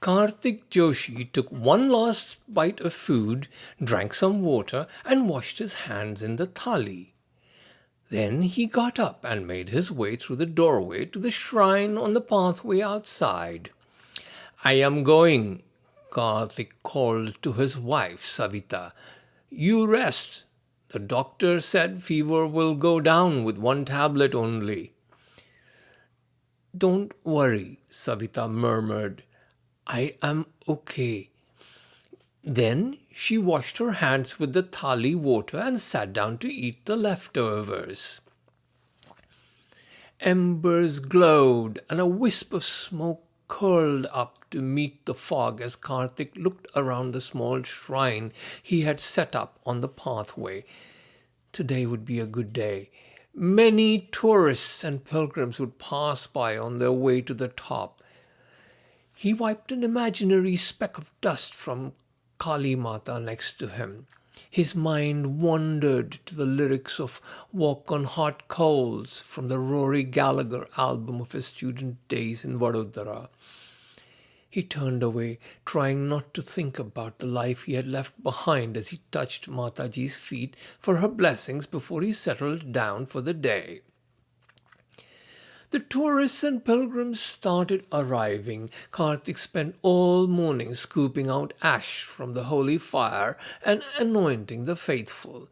Kartik Joshi took one last bite of food, drank some water, and washed his hands in the thali. Then he got up and made his way through the doorway to the shrine on the pathway outside. "I am going," Kartik called to his wife, Savita. "You rest. The doctor said fever will go down with one tablet only." "Don't worry," Savita murmured. "I am okay." Then she washed her hands with the thali water and sat down to eat the leftovers. Embers glowed and a wisp of smoke curled up to meet the fog as Kartik looked around the small shrine he had set up on the pathway. Today would be a good day. Many tourists and pilgrims would pass by on their way to the top. He wiped an imaginary speck of dust from Kali Mata next to him. His mind wandered to the lyrics of "Walk on Hot Coals" from the Rory Gallagher album of his student days in Vadodara. He turned away, trying not to think about the life he had left behind as he touched Mataji's feet for her blessings before he settled down for the day. The tourists and pilgrims started arriving. Kartik spent all morning scooping out ash from the holy fire and anointing the faithful.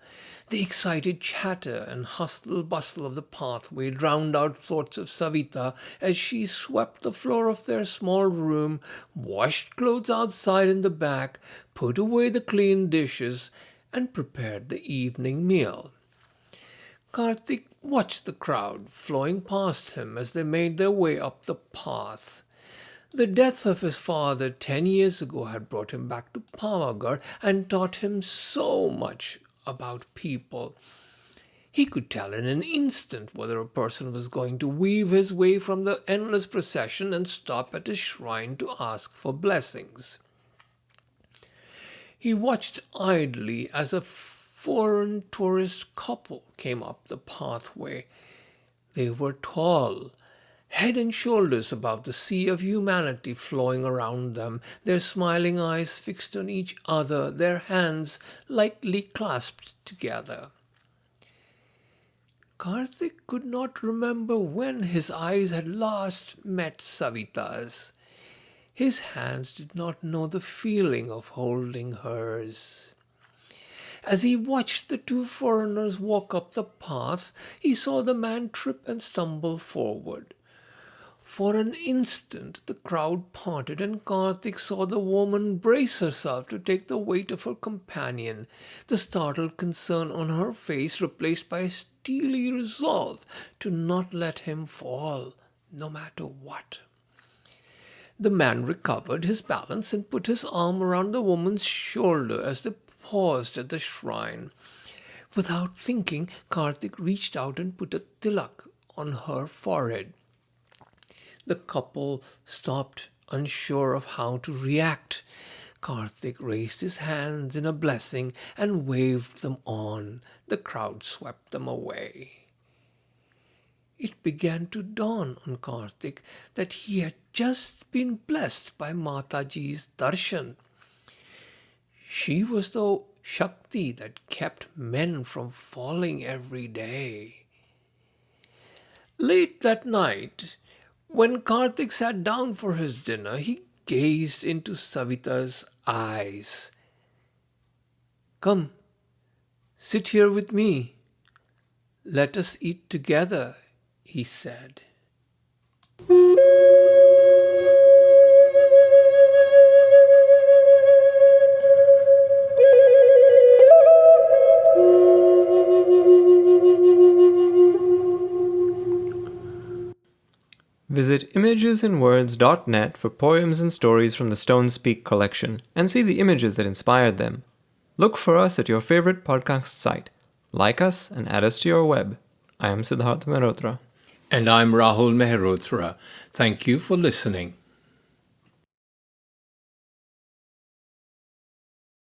The excited chatter and hustle-bustle of the pathway drowned out thoughts of Savita as she swept the floor of their small room, washed clothes outside in the back, put away the clean dishes, and prepared the evening meal. Kartik watched the crowd flowing past him as they made their way up the path. The death of his father 10 years ago had brought him back to Pavagadh and taught him so much about people. He could tell in an instant whether a person was going to weave his way from the endless procession and stop at a shrine to ask for blessings. He watched idly as a foreign tourist couple came up the pathway. They were tall, head and shoulders above the sea of humanity flowing around them, their smiling eyes fixed on each other, their hands lightly clasped together. Kartik could not remember when his eyes had last met Savita's. His hands did not know the feeling of holding hers. As he watched the two foreigners walk up the path, he saw the man trip and stumble forward. For an instant the crowd parted and Kartik saw the woman brace herself to take the weight of her companion, the startled concern on her face replaced by a steely resolve to not let him fall, no matter what. The man recovered his balance and put his arm around the woman's shoulder as they paused at the shrine. Without thinking, Kartik reached out and put a tilak on her forehead. The couple stopped, unsure of how to react. Kartik raised his hands in a blessing and waved them on. The crowd swept them away. It began to dawn on Kartik that he had just been blessed by Mataji's darshan. She was the Shakti that kept men from falling every day. Late that night, when Kartik sat down for his dinner, he gazed into Savita's eyes. "Come, sit here with me. Let us eat together," he said. Visit imagesandwords.net for poems and stories from the Stones Speak collection and see the images that inspired them. Look for us at your favorite podcast site. Like us and add us to your web. I am Siddharth Mehrotra. And I'm Rahul Mehrotra. Thank you for listening.